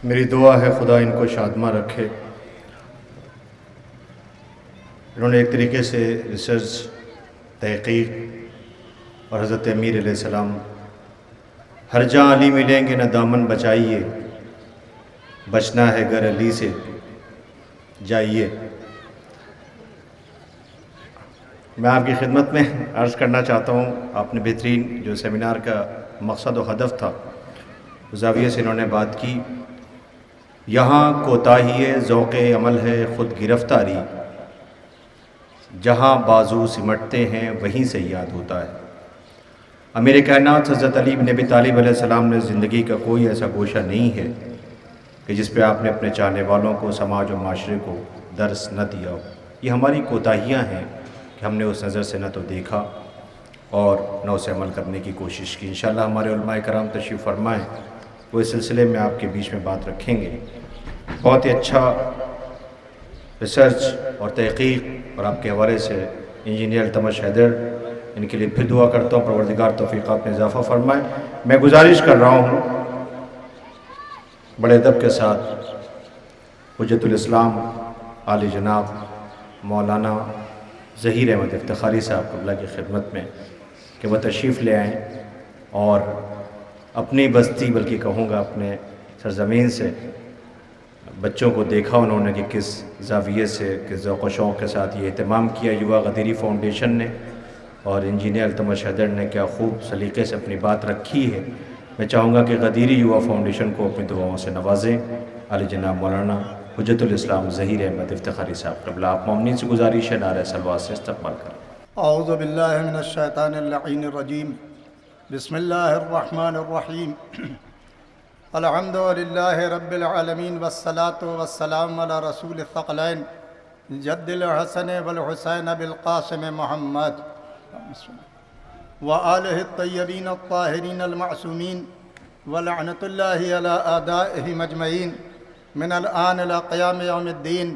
میری دعا ہے خدا ان کو شادماں رکھے۔ انہوں نے ایک طریقے سے ریسرچ، تحقیق اور حضرت امیر علیہ السلام ہر جہاں علی ملیں گے نہ دامن بچائیے، بچنا ہے گر علی سے جائیے۔ میں آپ کی خدمت میں عرض کرنا چاہتا ہوں، آپ نے بہترین جو سیمینار کا مقصد و ہدف تھا اس زاویے سے انہوں نے بات کی۔ یہاں کوتاہی ذوق عمل ہے خود گرفتاری، جہاں بازو سمٹتے ہیں وہیں سے یاد ہوتا ہے۔ امیر کائنات حضرت علی بن ابی طالب علیہ السلام نے زندگی کا کوئی ایسا گوشہ نہیں ہے کہ جس پہ آپ نے اپنے چاہنے والوں کو، سماج و معاشرے کو درس نہ دیا ہو۔ یہ ہماری کوتاہیاں ہیں کہ ہم نے اس نظر سے نہ تو دیکھا اور نہ اسے عمل کرنے کی کوشش کی۔ انشاءاللہ ہمارے علماء کرام تشریف فرمائیں، وہ اس سلسلے میں آپ کے بیچ میں بات رکھیں گے۔ بہت ہی اچھا ریسرچ اور تحقیق اور آپ کے حوالے سے انجینئر التمش حیدر، ان کے لیے پھر دعا کرتا ہوں پروردگار توفیقات میں اضافہ فرمائے۔ میں گزارش کر رہا ہوں بڑے ادب کے ساتھ حجت الاسلام عالی جناب مولانا ظہیر احمد افتخاری صاحب قبلہ کی خدمت میں کہ وہ تشریف لے آئیں اور اپنی بستی بلکہ کہوں گا اپنے سرزمین سے بچوں کو دیکھا انہوں نے کہ کس زاویے سے، کس ذوق و شوق کے ساتھ یہ اہتمام کیا یووا غدیری فاؤنڈیشن نے، اور انجینئر التمش حیدر نے کیا خوب سلیقے سے اپنی بات رکھی ہے۔ میں چاہوں گا کہ غدیری یووا فاؤنڈیشن کو اپنی دعاؤں سے نوازیں۔ علی جناب مولانا حجت الاسلام ظہیر احمد افتخاری صاحب قبلہ، آپ مومنین سے گزارش ہے نعرہ صلوات سے استقبال کریں۔ اعوذ باللہ من الشیطان اللعین الرجیم، بسم اللہ الرحمن الرحیم۔ الحمد للہ رب العالمین والصلاة والسلام علی رسول الثقلین جد الحسن والحسین بالقاسم محمد وآلہ الطیبین الطاہرین المعصومین ولعنۃ اللہ علی اعدائہم اجمعین من الآن الی قیام یوم الدین،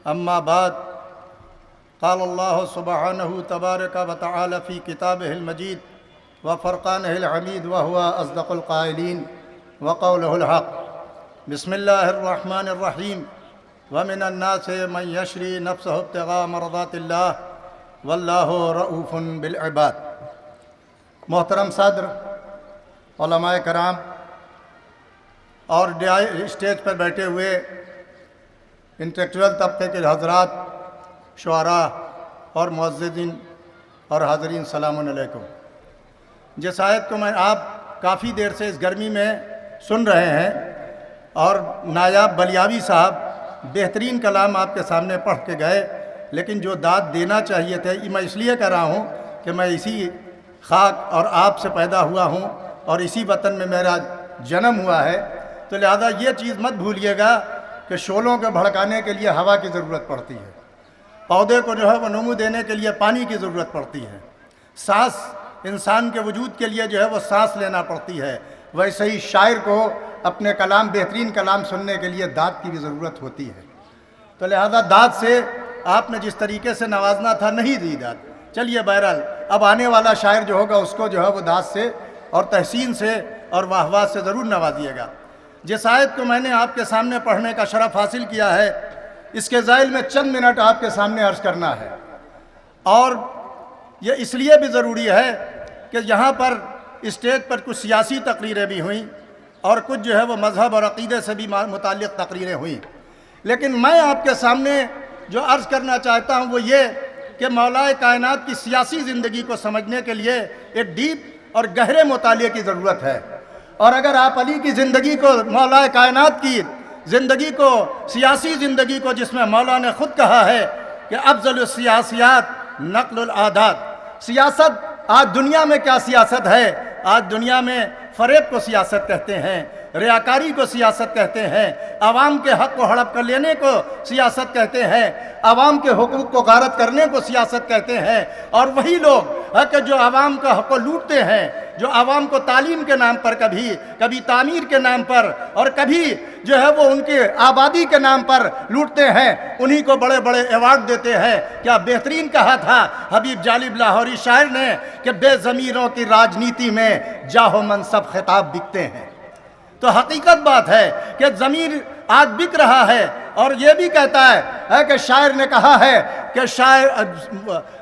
اما بعد۔ قال اللہ سبحانہ تبارک و تعالی فی کتابہ المجید وفرقانہ الحمید وہو اصدق القائلین وقولہ الحق۔ بسم اللہ الرحمن الرحیم۔ ومن الناس من یشری نفسہ ابتغاء مرضات اللہ واللہ رؤوف بالعباد۔ محترم صدر، علماء کرام اور اسٹیج پر بیٹھے ہوئے انٹلیکچوئل طبقے کے حضرات، شعراء اور معززین اور حاضرین، السلام علیکم۔ جس آیت کو میں آپ کافی دیر سے اس گرمی میں سن رہے ہیں اور نایاب بلیاوی صاحب بہترین کلام آپ کے سامنے پڑھ کے گئے، لیکن جو داد دینا چاہیے تھے میں اس لیے کر رہا ہوں کہ میں اسی خاک اور آپ سے پیدا ہوا ہوں اور اسی وطن میں میرا جنم ہوا ہے، تو لہذا یہ چیز مت بھولیے گا کہ شعلوں کو بھڑکانے کے لیے ہوا کی ضرورت پڑتی ہے، پودے کو جو ہے وہ نمو دینے کے لیے پانی کی ضرورت پڑتی ہے، سانس انسان کے وجود کے لیے جو ہے وہ سانس لینا پڑتی ہے، ویسے ہی شاعر کو اپنے کلام، بہترین کلام سننے کے لیے داد کی بھی ضرورت ہوتی ہے۔ تو لہذا داد سے آپ نے جس طریقے سے نوازنا تھا نہیں دی داد۔ چلیے بہرحال اب آنے والا شاعر جو ہوگا اس کو جو ہے وہ داد سے اور تحسین سے اور واہ واہ سے ضرور نوازیے گا۔ جس آیت کو میں نے آپ کے سامنے پڑھنے کا شرف حاصل کیا ہے، اس کے ذیل میں چند منٹ آپ کے سامنے عرض کرنا ہے، اور یہ اس لیے بھی ضروری ہے کہ یہاں پر اسٹیج پر کچھ سیاسی تقریریں بھی ہوئیں اور کچھ جو ہے وہ مذہب اور عقیدے سے بھی متعلق تقریریں ہوئیں، لیکن میں آپ کے سامنے جو عرض کرنا چاہتا ہوں وہ یہ کہ مولا کائنات کی سیاسی زندگی کو سمجھنے کے لیے ایک ڈیپ اور گہرے مطالعے کی ضرورت ہے، اور اگر آپ علی کی زندگی کو، مولا کائنات کی زندگی کو، سیاسی زندگی کو، جس میں مولا نے خود کہا ہے کہ افضل السیاسیات نقل العادات، سیاست آج دنیا میں کیا سیاست ہے؟ آج دنیا میں فریب کو سیاست کہتے ہیں، ریاکاری کو سیاست کہتے ہیں، عوام کے حق کو ہڑپ کر لینے کو سیاست کہتے ہیں، عوام کے حقوق کو غارت کرنے کو سیاست کہتے ہیں، اور وہی لوگ کہ جو عوام کا حق کو لوٹتے ہیں، جو عوام کو تعلیم کے نام پر، کبھی تعمیر کے نام پر اور کبھی جو ہے وہ ان کے آبادی کے نام پر لوٹتے ہیں، انہی کو بڑے بڑے ایوارڈ دیتے ہیں۔ کیا بہترین کہا تھا حبیب جالب لاہوری شاعر نے کہ بے ضمیروں کی راجنیتی میں جاہ و منصب خطاب بکتے ہیں۔ تو حقیقت بات ہے کہ ضمیر آج بک رہا ہے، اور یہ بھی کہتا ہے کہ شاعر نے کہا ہے کہ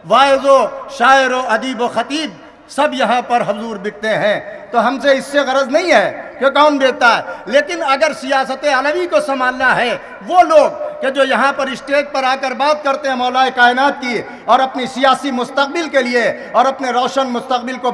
واعظ و شاعر و ادیب و خطیب سب یہاں پر حضور بکتے ہیں۔ تو ہم سے اس سے غرض نہیں ہے کہ کون بیچتا ہے، لیکن اگر سیاست علوی کو سنبھالنا ہے، وہ لوگ کہ جو یہاں پر اسٹیج پر آ کر بات کرتے ہیں مولا کائنات کی، اور اپنی سیاسی مستقبل کے لیے اور اپنے روشن مستقبل کو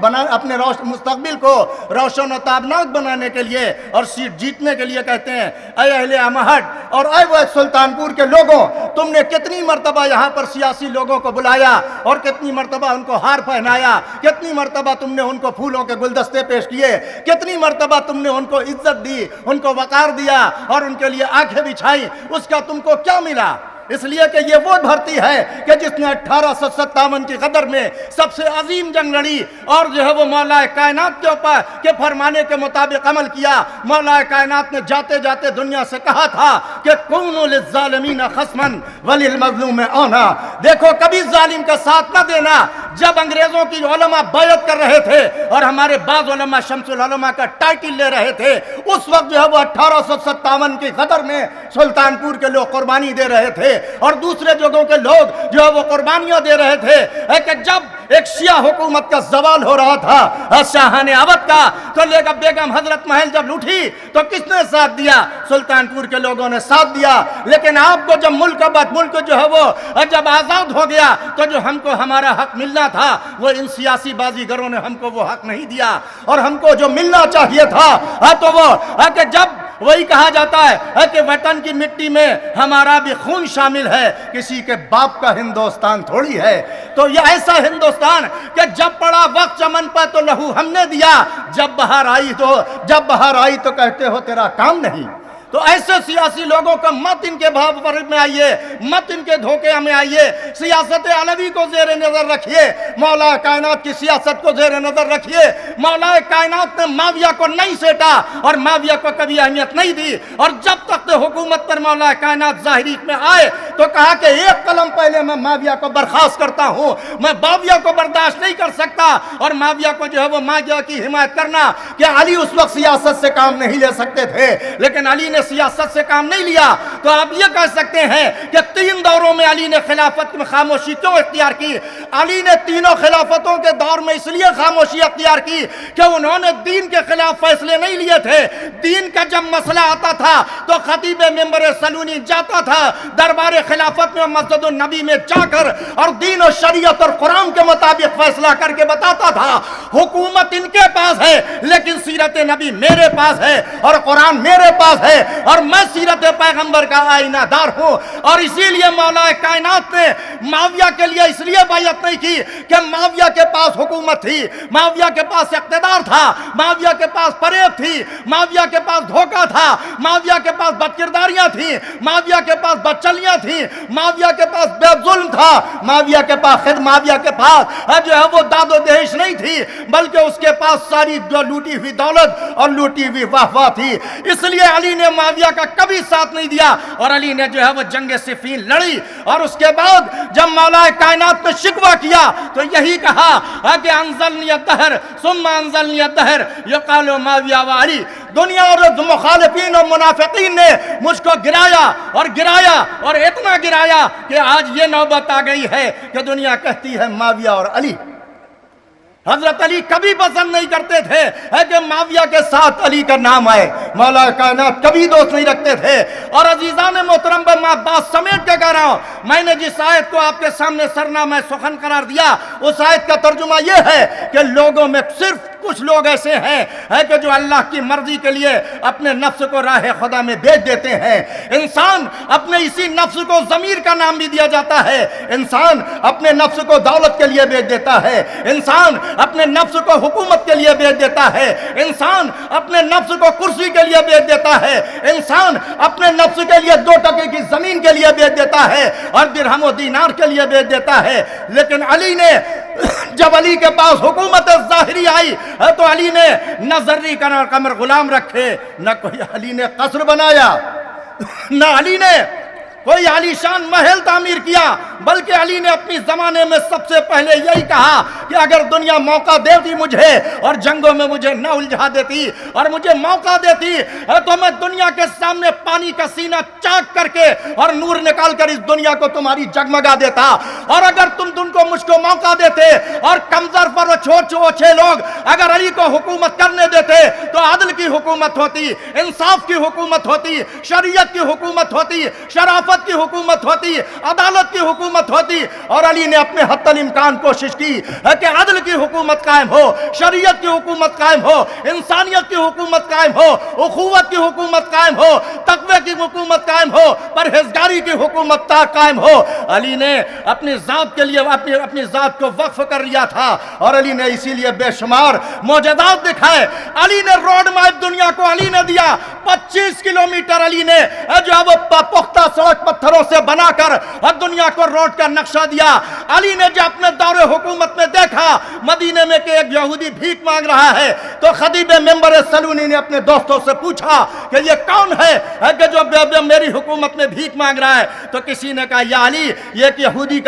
مستقبل کو روشن و تابناک بنانے کے لیے اور سیٹ جیتنے کے لیے کہتے ہیں، اے اہل امہٹ اور اے وہ سلطان پور کے لوگوں، تم نے کتنی مرتبہ یہاں پر سیاسی لوگوں کو بلایا اور کتنی مرتبہ ان کو ہار پہنایا، کتنی مرتبہ تم نے ان کو پھولوں کے گلدستے پیش کیے، کتنی مرتبہ تم نے ان کو عزت دی، ان کو وقار دیا اور ان کے لیے آنکھیں بچھائی، اس کا تم کو کیا ملا؟ اس لیے کہ یہ وہ بھرتی ہے کہ جس نے 1857 کی غدر میں سب سے عظیم جنگ لڑی اور جو ہے وہ مولا کائنات کے اوپر کے فرمانے کے مطابق عمل کیا۔ مولا کائنات نے جاتے جاتے دنیا سے کہا تھا کہ کونوا للظالمین خصما وللمظلوم اونا، دیکھو کبھی ظالم کا ساتھ نہ دینا۔ جب انگریزوں کی علماء بیعت کر رہے تھے اور ہمارے بعض علماء شمس العلماء کا ٹائٹل لے رہے تھے، اس وقت جو ہے وہ 1857 کی غدر میں سلطان پور کے لوگ قربانی دے رہے تھے اور دوسرے جگہوں کے لوگ جو ہے وہ قربانیاں دے رہے تھے کہ جب ایک شیعہ حکومت کا زوال ہو رہا تھا شاہان اودھ کا، تو لے کر بیگم حضرت محل جب لوٹی تو کس نے ساتھ دیا؟ سلطان پور کے لوگوں نے ساتھ دیا۔ لیکن آپ کو جب ملک جو ہے وہ جب آزاد ہو گیا تو جو ہم کو ہمارا حق ملنا تھا وہ ان سیاسی بازیگروں نے ہم کو وہ حق نہیں دیا، اور ہم کو جو ملنا چاہیے تھا تو وہ کہ جب وہی کہا جاتا ہے کہ وطن کی مٹی میں ہمارا بھی خون شامل ہے، کسی کے باپ کا ہندوستان تھوڑی ہے۔ تو یہ ایسا ہندوستان کہ جب پڑا وقت چمن پر تو لہو ہم نے دیا، جب بہار آئی تو کہتے ہو تیرا کام نہیں۔ تو ایسے سیاسی لوگوں کا مت ان کے بھاو فرق میں آئیے، مت ان کے دھوکے میں آئیے۔ سیاست علوی کو زیر نظر رکھیے، مولا کائنات کی سیاست کو زیر نظر رکھیے۔ مولا کائنات نے معاویہ کو نہیں سیٹا اور معاویہ کو کبھی اہمیت نہیں دی، اور جب تک حکومت پر مولا کائنات ظاہری میں آئے تو کہا کہ ایک قلم پہلے میں معاویہ کو برخاست کرتا ہوں، میں معاویہ کو برداشت نہیں کر سکتا۔ اور معاویہ کو جو ہے وہ معاویہ کی حمایت کرنا کہ علی اس وقت سیاست سے کام نہیں لے سکتے تھے، لیکن علی نے سیاست سے کام نہیں لیا۔ تو آپ یہ کہہ سکتے ہیں کہ 3 دوروں میں علی نے خلافت میں خاموشی کیوں اختیار کی؟ علی نے تینوں خلافتوں کے دور میں اس لیے خاموشی اختیار کی کہ انہوں نے دین کے خلاف فیصلے نہیں لیے تھے۔ دین کا جب مسئلہ آتا تھا تو خطیب ممبر سلونی جاتا تھا دربار خلافت میں مسجد النبی میں جا کر اور دین و شریعت اور قرآن کے مطابق فیصلہ کر کے بتاتا تھا حکومت ان کے پاس ہے لیکن سیرت نبی میرے پاس ہے اور قرآن میرے پاس ہے اور میں سیرت پیغمبر کا آئینہ دار ہوں۔ اور اسی لیے مولا کائنات نے معاویہ کے لیے اس لیے بیعت نہیں کی کہ معاویہ کے پاس حکومت تھی، معاویہ کے پاس اقتدار تھا، معاویہ کے پاس فریب تھی، معاویہ کے پاس دھوکہ تھا، معاویہ کے پاس بدکرداریاں تھیں، معاویہ کے پاس بدچلیاں تھیں، معاویہ کے پاس بے ظلم تھا، معاویہ کے پاس جو ہے وہ داد و دہش نہیں تھی، بلکہ اس کے پاس ساری لوٹی ہوئی دولت اور لوٹی ہوئی واہ تھی۔ اس لیے علی نے معاویہ کا کبھی ساتھ نہیں دیا، اور علی نے جو ہے وہ جنگ صفین لڑی، اور اس کے بعد جب مولا کائنات نے شکوہ کیا تو یہی کہا کہ انزلنی الدہر ثم انزلنی الدہر یقال معاویہ و علی۔ دنیا اور مخالفین اور منافقین نے مجھ کو گرایا اور اتنا گرایا کہ آج یہ نوبت آ گئی ہے کہ دنیا کہتی ہے معاویہ اور علی۔ حضرت علی کبھی پسند نہیں کرتے تھے کہ معاویہ کے ساتھ علی کا نام آئے، مولا کائنات کبھی دوست نہیں رکھتے تھے۔ اور عزیزان محترم میں بات سمیٹ کے کہہ رہا ہوں، میں نے جس آیت کو آپ کے سامنے سرنامہ سخن قرار دیا اس آیت کا ترجمہ یہ ہے کہ لوگوں میں صرف کچھ لوگ ایسے ہیں کہ جو اللہ کی مرضی کے لیے اپنے نفس کو راہ خدا میں بیچ دیتے ہیں۔ انسان اپنے اسی نفس کو ضمیر کا نام بھی دیا جاتا ہے، انسان اپنے نفس کو دولت کے لیے بیچ دیتا ہے، انسان اپنے نفس کو حکومت کے لیے بیچ دیتا ہے، انسان اپنے نفس کو کرسی کے لیے بیچ دیتا ہے، انسان اپنے نفس کے لیے 2 ٹکے کی زمین کے لیے بیچ دیتا ہے اور درہم و دینار کے لیے بیچ دیتا ہے۔ لیکن علی نے جب علی کے پاس حکومت ظاہری آئی تو علی نے نہ زرعی قمر غلام رکھے، نہ کوئی علی نے قصر بنایا، نہ علی نے کوئی عالیشان محل تعمیر کیا، بلکہ علی نے اپنی زمانے میں سب سے پہلے یہی کہا کہ اگر دنیا موقع دیتی مجھے اور جنگوں میں مجھے نہ الجھا دیتی اور مجھے موقع دیتی تو میں دنیا کے سامنے پانی کا سینہ چاک کر کے اور نور نکال کر اس دنیا کو تمہاری جگمگا دیتا، اور اگر تم کو مجھ کو موقع دیتے اور کمزور پر وہ چھوٹے لوگ اگر علی کو حکومت کرنے دیتے تو عدل کی حکومت ہوتی، انصاف کی حکومت ہوتی، شریعت کی حکومت ہوتی، شرافت کی حکومت ہوتی، عدالت کی حکومت ہوتی۔ اور علی نے اپنے حتی الامکان کوشش کی کہ عدل کی حکومت قائم ہو، شریعت کی حکومت قائم ہو، انسانیت کی حکومت قائم ہو، اخوت کی حکومت قائم ہو، تقوی کی حکومت قائم ہو، پرہیزگاری کی حکومت قائم ہو۔ علی نے اپنی ذات کے لیے اپنی ذات کو وقف کر لیا تھا، اور علی نے اسی لیے بے شمار معجزات دکھائے۔ علی نے روڈ میپ دنیا کو علی نے دیا، 25 کلومیٹر علی نے جو ہے وہ پختہ سڑک پتھروں سے بنا کر اور دنیا کو روڈ کا نقشہ دیا۔ علی نے جو اپنے دور حکومت میں دیکھا مدینے میں کہ ایک یہودی بھیک مانگ رہا ہے، تو خطیب منبر سلونی نے اپنے دوستوں سے پوچھا کہ یہ کون ہے کہ جو میری حکومت میں بھیک مانگ رہا ہے؟ تو کسی نے کہا یا علی یہ ایک یہودی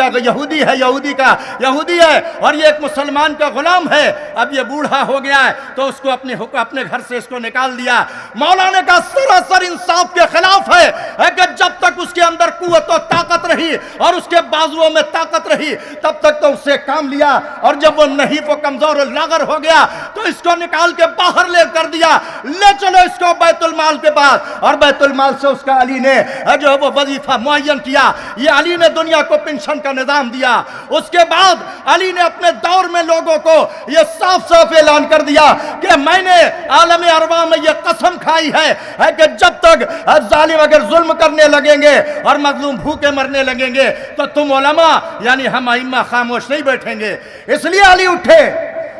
ہے اور یہ ایک مسلمان کا غلام ہے، اب یہ بوڑھا ہو گیا ہے تو اس کو اپنے گھر سے اس کو نکال دیا۔ مولا نے کہا سراسر انصاف کے خلاف ہے کہ جب تک اس کے اندر قوت و طاقت رہی اور اس کے بازوؤں میں طاقت رہی تب تک تو اسے کام لیا، اور جب وہ نحیف و کمزور و لاغر ہو گیا تو اس کو نکال کے باہر لے کر دیا، لے چلو اس کو بیت المال کے پاس، اور بیت المال سے اس کا علی نے جو ہے وہ وظیفہ معین کیا۔ یہ علی نے دنیا کو پنشن کا نظام دیا۔ اس کے بعد علی نے اپنے دور میں لوگوں کو یہ صاف صاف اعلان کر دیا کہ میں نے عالم ارواح میں یہ قسم کھائی ہے کہ جب تک ظالم اگر ظلم کرنے لگیں گے اور مظلوم بھوکے مرنے لگیں گے تو تم علماء یعنی ہم ائمہ خاموش نہیں بیٹھیں گے۔ اس لیے علی اٹھے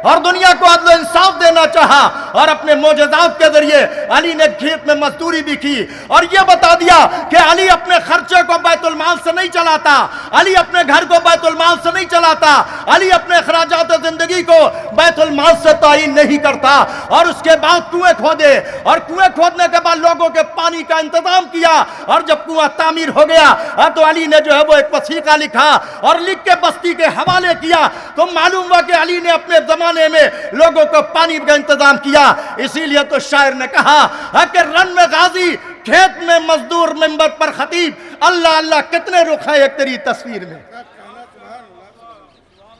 اور دنیا کو عدل و انصاف دینا چاہا، اور اپنے معجزات کے ذریعے علی نے کھیت میں مزدوری بھی کی اور یہ بتا دیا کہ علی اپنے خرچے کو بیت المال سے نہیں چلاتا، علی اپنے گھر کو بیت المال سے نہیں چلاتا، علی اپنے اخراجات زندگی کو بیت المال سے تعین نہیں کرتا۔ اور اس کے بعد کنویں کھودے، اور کنویں کھودنے کے بعد لوگوں کے پانی کا انتظام کیا، اور جب کنواں تعمیر ہو گیا تو علی نے جو ہے وہ ایک وثیقہ لکھا اور لکھ کے بستی کے حوالے کیا، تو معلوم ہوا کہ علی نے اپنے زمانے میں لوگوں کو پانی کا انتظام کیا۔ اسی لیے تو شاعر نے کہا کہ رن میں غازی، کھیت میں مزدور، منبر پر خطیب، اللہ اللہ کتنے رخ ہیں ایک تیری تصویر میں۔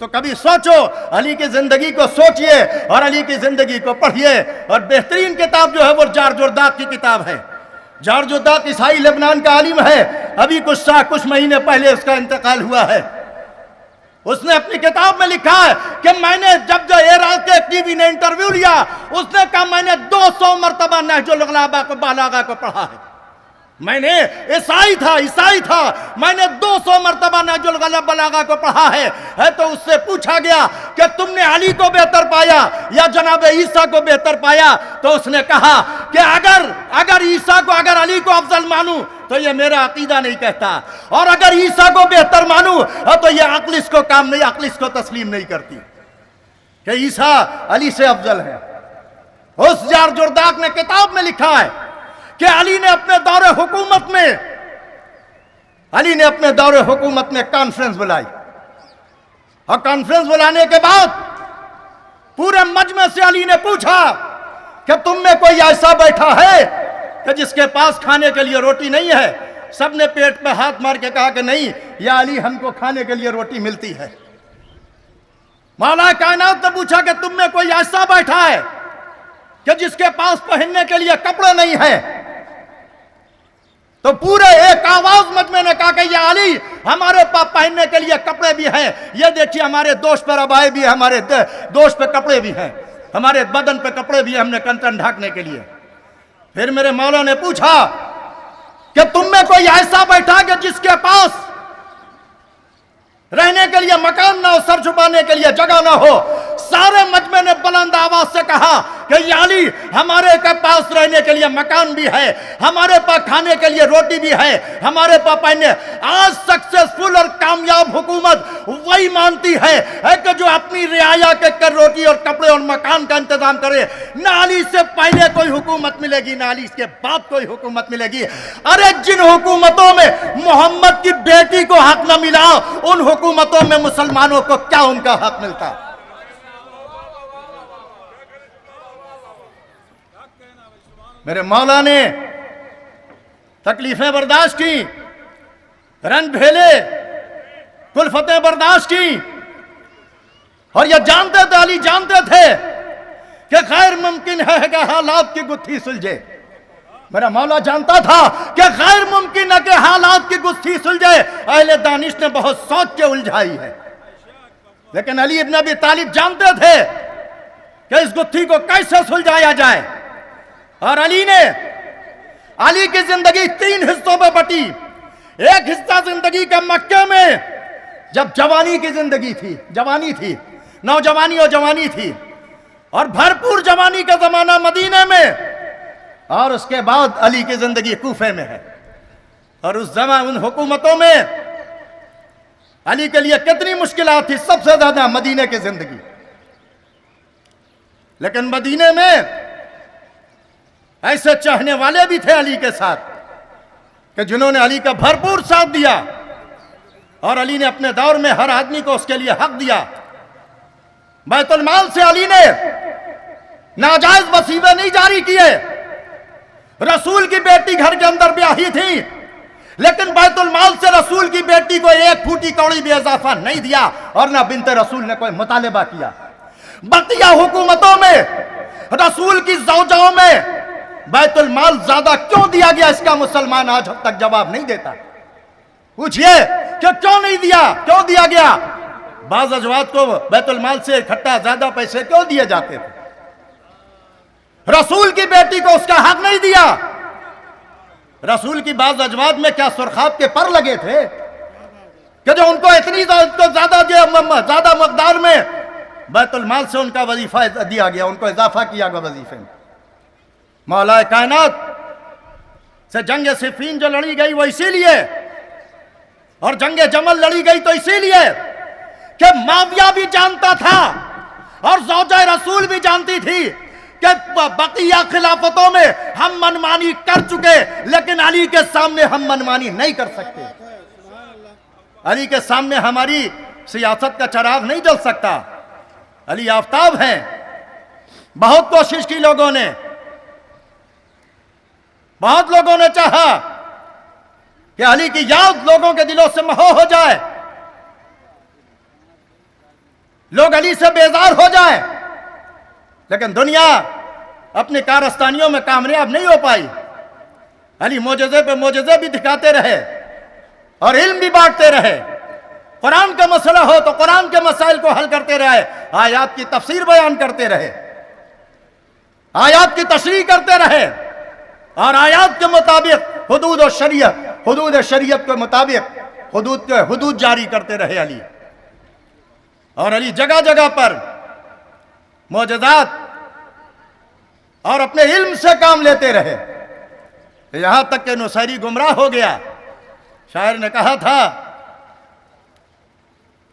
تو کبھی سوچو، علی کی زندگی کو سوچئے اور علی کی زندگی کو پڑھئے۔ اور بہترین کتاب جو ہے وہ جارج الداق کی کتاب ہے۔ جارج الداق عیسائی لبنان کا عالم ہے، ابھی کچھ مہینے پہلے اس کا انتقال ہوا ہے۔ اس نے اپنی کتاب میں لکھا ہے کہ میں نے جب عراق کے ٹی وی نے انٹرویو لیا، اس نے کہا میں نے 200 مرتبہ نہج البلاغہ کو پڑھا ہے۔ میں نے عیسائی تھا، میں نے 200 مرتبہ نہج البلاغہ کو پڑھا ہے۔ تو اس سے پوچھا گیا کہ تم نے علی کو بہتر پایا یا جناب عیسیٰ کو بہتر پایا؟ تو اس نے کہا کہ اگر عیسیٰ کو اگر علی کو افضل مانوں تو یہ میرا عقیدہ نہیں کہتا، اور اگر عیسیٰ کو بہتر مانوں تو یہ عقل اس کو تسلیم نہیں کرتی کہ عیسیٰ علی سے افضل ہے۔ اس جارج الداق نے کتاب میں لکھا ہے کہ علی نے اپنے دور حکومت میں کانفرنس بلائی، اور کانفرنس بلانے کے بعد پورے مجمع سے علی نے پوچھا کہ تم میں کوئی ایسا بیٹھا ہے کہ جس کے پاس کھانے کے لیے روٹی نہیں ہے؟ سب نے پیٹ پہ ہاتھ مار کے کہا کہ نہیں یا علی، ہم کو کھانے کے لیے روٹی ملتی ہے۔ مولا کائنات نے پوچھا کہ تم میں کوئی ایسا بیٹھا ہے کہ جس کے پاس پہننے کے لیے کپڑے نہیں ہیں؟ تو پورے ایک آواز مجمع نے کہا کہ یا علی، ہمارے پاس پہننے کے لیے کپڑے بھی ہیں، یہ دیکھیے ہمارے دوش پر عبائے بھی ہیں، ہمارے دوش پہ کپڑے بھی ہیں، ہمارے بدن پہ کپڑے بھی ہیں، ہم نے کنٹن ڈھانکنے کے لیے۔ پھر میرے مولا نے پوچھا کہ تم میں کوئی ایسا بیٹھا کہ جس کے پاس رہنے کے لیے مکان نہ ہو، سر چھپانے کے لیے جگہ نہ ہو؟ سارے مجمع نے بلند آواز سے کہا کہ یا علی ہمارے کے پاس رہنے کے لیے مکان بھی ہے، ہمارے پاس کھانے کے لیے روٹی بھی ہے، ہمارے پاس پہننے۔ آج سکسیسفل اور کامیاب حکومت وہی مانتی ہے کہ جو اپنی رعایا کے کر روٹی اور کپڑے اور مکان کا انتظام کرے۔ نہ علی سے پہلے کوئی حکومت ملے گی، نہ علی کے بعد کوئی حکومت ملے گی۔ ارے جن حکومتوں میں محمد کی بیٹی کو حق نہ ملا، ان حکومتوں میں مسلمانوں کو کیا ان کا حق ملتا؟ میرے مولا نے تکلیفیں برداشت کی، رنج بھیلے، کلفتیں برداشت کی، اور یہ جانتے تھے، علی جانتے تھے کہ غیر ممکن ہے کہ حالات کی گتھی سلجھے۔ میرا مولا جانتا تھا کہ غیر ممکن ہے کہ حالات کی گتھی سلجھے۔ اہل دانش نے بہت سوچ کے الجھائی ہے، لیکن علی ابن ابی طالب جانتے تھے کہ اس گتھی کو کیسے سلجھایا جائے۔ اور علی کی زندگی 3 حصوں میں بٹی۔ ایک حصہ زندگی کا مکے میں، جب جوانی کی زندگی تھی، جوانی تھی، نوجوانی اور جوانی تھی، اور بھرپور جوانی کا زمانہ مدینے میں، اور اس کے بعد علی کی زندگی کوفے میں ہے۔ اور اس زمان ان حکومتوں میں علی کے لیے کتنی مشکلات تھی، سب سے زیادہ مدینے کی زندگی۔ لیکن مدینے میں ایسے چاہنے والے بھی تھے علی کے ساتھ کہ جنہوں نے علی کا بھرپور ساتھ دیا، اور علی نے اپنے دور میں ہر آدمی کو اس کے لیے حق دیا۔ بیت المال سے علی نے ناجائز وصیفے نہیں جاری کیے۔ رسول کی بیٹی گھر کے اندر بیاہی تھی، لیکن بیت المال سے رسول کی بیٹی کو 1 پھوٹی کوڑی بھی اضافہ نہیں دیا، اور نہ بنت رسول نے کوئی مطالبہ کیا۔ بقیہ حکومتوں میں رسول کی زوجاؤں میں بیت المال زیادہ کیوں دیا گیا، اس کا مسلمان آج تک جواب نہیں دیتا۔ پوچھئے کہ کیوں نہیں دیا، کیوں دیا گیا؟ بعض ازواج کو بیت المال سے اکٹھا زیادہ پیسے کیوں دیے جاتے تھے؟ رسول کی بیٹی کو اس کا حق نہیں دیا۔ رسول کی بعض ازواج میں کیا سرخاب کے پر لگے تھے کہ جو ان کو اتنی زیادہ مقدار میں بیت المال سے ان کا وظیفہ دیا گیا، ان کو اضافہ کیا گیا وظیفے میں؟ مولا کائنات سے جنگ صفین جو لڑی گئی وہ اسی لیے، اور جنگ جمل لڑی گئی تو اسی لیے کہ معاویہ بھی جانتا تھا اور زوجہ رسول بھی جانتی تھی کہ بقیہ خلافتوں میں ہم منمانی کر چکے، لیکن علی کے سامنے ہم منمانی نہیں کر سکتے۔ علی کے سامنے ہماری سیاست کا چراغ نہیں جل سکتا۔ علی آفتاب ہیں۔ بہت کوشش کی لوگوں نے، بہت لوگوں نے چاہا کہ علی کی یاد لوگوں کے دلوں سے محو ہو جائے، لوگ علی سے بیزار ہو جائیں، لیکن دنیا اپنی کارستانیوں میں کامیاب نہیں ہو پائی۔ علی معجزے پہ معجزے بھی دکھاتے رہے اور علم بھی بانٹتے رہے۔ قرآن کا مسئلہ ہو تو قرآن کے مسائل کو حل کرتے رہے، آیات کی تفسیر بیان کرتے رہے، آیات کی تشریح کرتے رہے، اور آیات کے مطابق حدود و شریعت کے مطابق حدود جاری کرتے رہے علی۔ اور علی جگہ جگہ پر معجزات اور اپنے علم سے کام لیتے رہے، یہاں تک کہ نصیری گمراہ ہو گیا۔ شاعر نے کہا تھا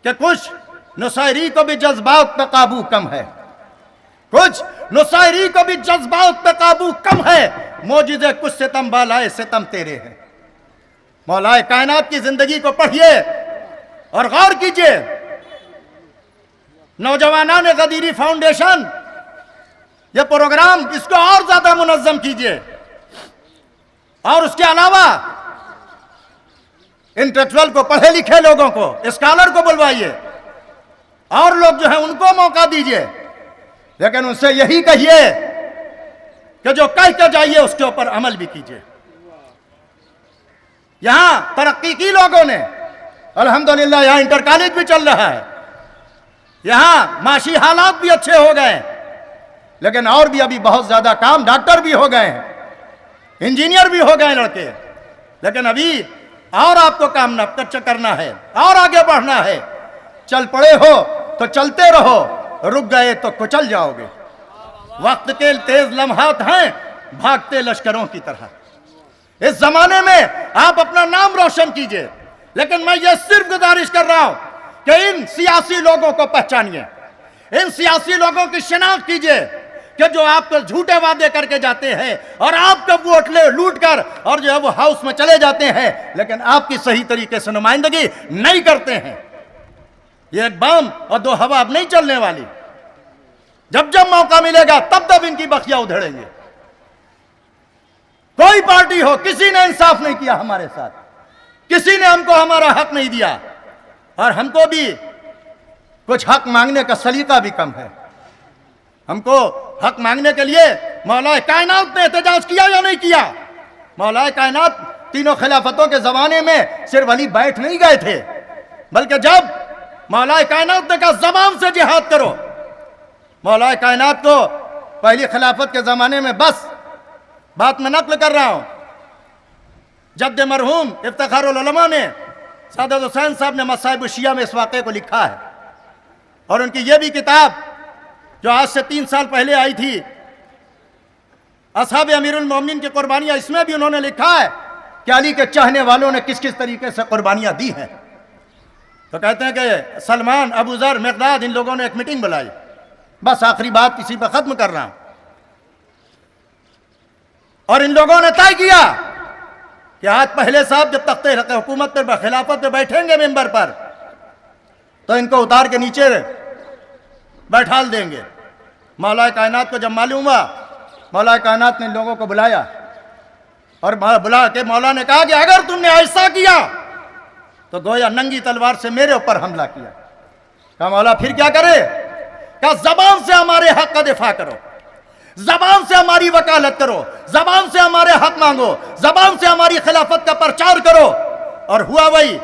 کہ کچھ نصیری کو بھی جذبات پہ قابو کم ہے، کچھ نصیری کو بھی جذبات پہ قابو کم ہے، معجزے کچھ ستم بالائے ستم تیرے ہیں۔ مولا کائنات کی زندگی کو پڑھیے اور غور کیجئے۔ نوجوانان غدیری فاؤنڈیشن یہ پروگرام اس کو اور زیادہ منظم کیجئے، اور اس کے علاوہ انٹلیکچوئل کو، پڑھے لکھے لوگوں کو، اسکالر کو بلوائیے، اور لوگ جو ہیں ان کو موقع دیجئے، لیکن ان سے یہی کہیے کہ جو کہہ کے جائیے اس کے اوپر عمل بھی کیجئے۔ یہاں ترقی کی لوگوں نے، الحمدللہ یہاں انٹر کالج بھی چل رہا ہے، یہاں معاشی حالات بھی اچھے ہو گئے ہیں، لیکن اور بھی ابھی بہت زیادہ کام، ڈاکٹر بھی ہو گئے ہیں، انجینئر بھی ہو گئے ہیں لڑکے، لیکن ابھی اور آپ کو کام نہ کرنا ہے، اور آگے بڑھنا ہے۔ چل پڑے ہو تو چلتے رہو، رک گئے تو کچل جاؤ گے۔ وقت کے تیز لمحات ہیں بھاگتے لشکروں کی طرح. اس زمانے میں آپ اپنا نام روشن کیجئے، لیکن میں یہ صرف گزارش کر رہا ہوں کہ ان سیاسی لوگوں کو پہچانیے، ان سیاسی لوگوں کی شناخت کیجئے کہ جو آپ کو جھوٹے وعدے کر کے جاتے ہیں اور آپ کا ووٹ لوٹ کر اور جو ہے وہ ہاؤس میں چلے جاتے ہیں، لیکن آپ کی صحیح طریقے سے نمائندگی نہیں کرتے ہیں. یہ ایک بام اور دو ہوا اب نہیں چلنے والی. جب جب موقع ملے گا تب ان کی بخیاں ادھڑیں گے. کوئی پارٹی ہو، کسی نے انصاف نہیں کیا ہمارے ساتھ، کسی نے ہم کو ہمارا حق نہیں دیا، اور ہم کو بھی کچھ حق مانگنے کا سلیقہ بھی کم ہے. ہم کو حق مانگنے کے لیے مولا کائنات نے احتجاج کیا یا نہیں کیا؟ مولا کائنات تینوں خلافتوں کے زمانے میں صرف علی بیٹھ نہیں گئے تھے، بلکہ جب مولا کائنات نے کہا زبان سے جہاد کرو، مولا کائنات کو پہلی خلافت کے زمانے میں، بس بات میں نقل کر رہا ہوں، جد مرحوم افتخار العلماء نے سعادت حسین صاحب نے مصائب الشیعہ میں اس واقعے کو لکھا ہے، اور ان کی یہ بھی کتاب جو آج سے 3 سال پہلے آئی تھی، اصحاب امیر المومنین کی قربانیاں، اس میں بھی انہوں نے لکھا ہے کہ علی کے چاہنے والوں نے کس کس طریقے سے قربانیاں دی ہیں. تو کہتے ہیں کہ سلمان، ابو ذر، مقداد، ان لوگوں نے ایک میٹنگ بلائی. بس آخری بات کسی پہ ختم کر رہا ہوں. اور ان لوگوں نے طے کیا کہ آج پہلے صاحب جب تخت حکومت پر خلافت پہ بیٹھیں گے ممبر پر، تو ان کو اتار کے نیچے بیٹھال دیں گے. مولا کائنات کو جب معلوم ہوا، مولا کائنات نے ان لوگوں کو بلایا، اور بلا کے مولا نے کہا کہ اگر تم نے ایسا کیا تو گویا ننگی تلوار سے میرے اوپر حملہ کیا. کہا مولا پھر کیا کرے؟ کہا زبان سے ہمارے حق کا دفاع کرو، زبان سے ہماری وکالت کرو، زبان سے ہمارے حق مانگو، زبان سے ہماری خلافت کا پرچار کرو. اور ہوا وہی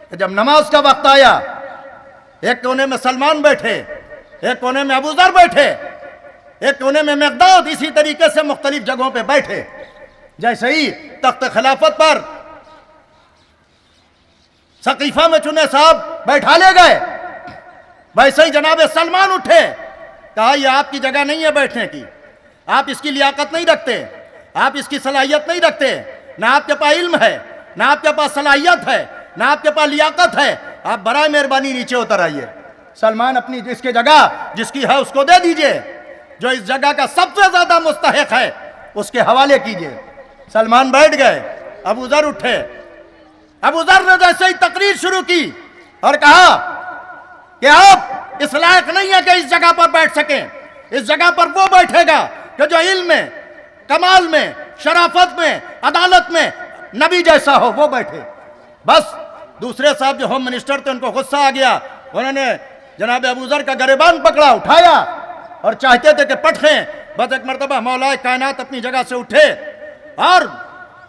کہ جب نماز کا وقت آیا، ایک کونے میں سلمان بیٹھے، ایک کونے میں ابو ذر بیٹھے، ایک کونے میں مقداد، اسی طریقے سے مختلف جگہوں پہ بیٹھے. جیسے ہی تخت خلافت پر سقیفہ میں چنے صاحب بیٹھا لے گئے، ویسے ہی جناب سلمان اٹھے. کہا یہ آپ کی جگہ نہیں ہے بیٹھنے کی، آپ اس کی لیاقت نہیں رکھتے، آپ اس کی صلاحیت نہیں رکھتے، نہ آپ کے پاس علم ہے، نہ آپ کے پاس صلاحیت ہے، نہ آپ کے پاس لیاقت ہے، آپ برائے مہربانی نیچے اتر آئیے. سلمان اپنی جس کی جگہ جس کی ہے اس کو دے دیجئے، جو اس جگہ کا سب سے زیادہ مستحق ہے اس کے حوالے کیجئے. سلمان بیٹھ گئے، ابو ذر اٹھے. ابو ذر نے جیسے ہی تقریر شروع کی اور کہا کہ آپ اس لائق نہیں ہے کہ اس جگہ پر بیٹھ سکیں، اس جگہ پر وہ بیٹھے گا کہ جو علم میں، کمال میں، شرافت میں، عدالت میں نبی جیسا ہو، وہ بیٹھے. بس دوسرے صاحب جو ہوم منسٹر تھے ان کو غصہ آ گیا، انہوں نے جناب ابو ذر کا گریبان پکڑا، اٹھایا اور چاہتے تھے کہ پٹخیں. بس ایک مرتبہ مولا کائنات اپنی جگہ سے اٹھے اور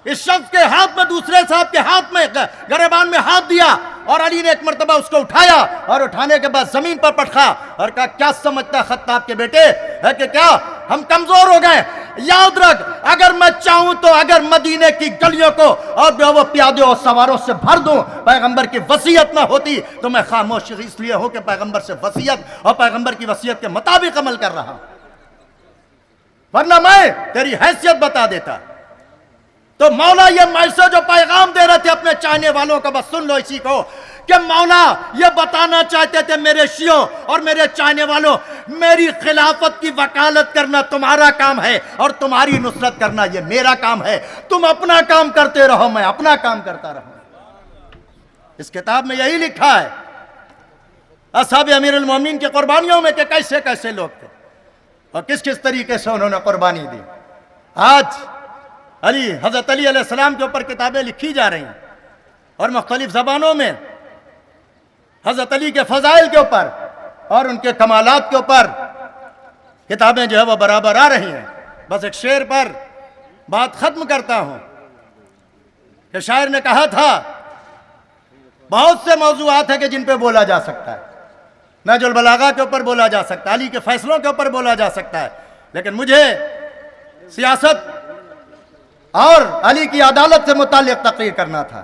اس شخص کے ہاتھ میں، دوسرے صاحب کے ہاتھ میں، گریبان میں ہاتھ دیا، اور علی نے ایک مرتبہ اس کو اٹھایا اور اٹھانے کے بعد زمین پر پٹخا اور کہا کیا سمجھتا خطاب کے بیٹے ہے کہ کیا ہم کمزور ہو گئے؟ یاد رکھ، اگر میں چاہوں تو اگر مدینے کی گلیوں کو اور جو وہ پیادوں اور سواروں سے بھر دوں، پیغمبر کی وصیت نہ ہوتی تو میں خاموش اس لیے ہوں کہ پیغمبر سے وصیت اور پیغمبر کی وصیت کے مطابق عمل کر رہا ہوں، ورنہ میں تیری حیثیت بتا دیتا. تو مولا یہ میسج جو پیغام دے رہے تھے اپنے چاہنے والوں کو، بس سن لو اسی کو، کہ مولا یہ بتانا چاہتے تھے میرے شیعوں اور میرے چاہنے والوں، میری خلافت کی وکالت کرنا تمہارا کام ہے اور تمہاری نصرت کرنا یہ میرا کام ہے. تم اپنا کام کرتے رہو، میں اپنا کام کرتا رہوں. اس کتاب میں یہی لکھا ہے اصحاب امیر المومنین کی قربانیوں میں کہ کیسے کیسے لوگ تھے اور کس کس طریقے سے انہوں نے قربانی دی. آج حضرت علی علیہ السلام کے اوپر کتابیں لکھی جا رہی ہیں اور مختلف زبانوں میں حضرت علی کے فضائل کے اوپر اور ان کے کمالات کے اوپر کتابیں جو ہے وہ برابر آ رہی ہیں. بس ایک شعر پر بات ختم کرتا ہوں کہ شاعر نے کہا تھا بہت سے موضوعات ہیں کہ جن پہ بولا جا سکتا ہے، نہج البلاغہ کے اوپر بولا جا سکتا ہے، علی کے فیصلوں کے اوپر بولا جا سکتا ہے، لیکن مجھے سیاست اور علی کی عدالت سے متعلق تقریر کرنا تھا.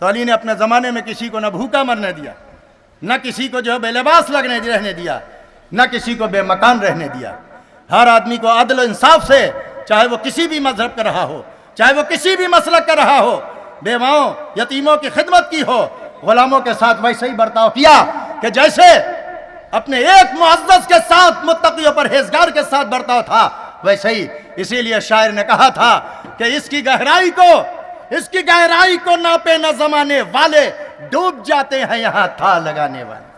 تو علی نے اپنے زمانے میں کسی کو نہ بھوکا مرنے دیا، نہ کسی کو جو ہے بے لباس رہنے دیا، نہ کسی کو بے مکان رہنے دیا. ہر آدمی کو عدل و انصاف سے، چاہے وہ کسی بھی مذہب کا رہا ہو، چاہے وہ کسی بھی مسلک کا رہا ہو، بیواؤں یتیموں کی خدمت کی ہو، غلاموں کے ساتھ ویسے ہی برتاؤ کیا کہ جیسے اپنے ایک معزز کے ساتھ، متقی و پرہیزگار کے ساتھ برتاؤ تھا ویسے ہی۔ اسی لیے شاعر نے کہا تھا کہ اس کی گہرائی کو ناپے نہ زمانے والے، ڈوب جاتے ہیں یہاں تھا لگانے والے۔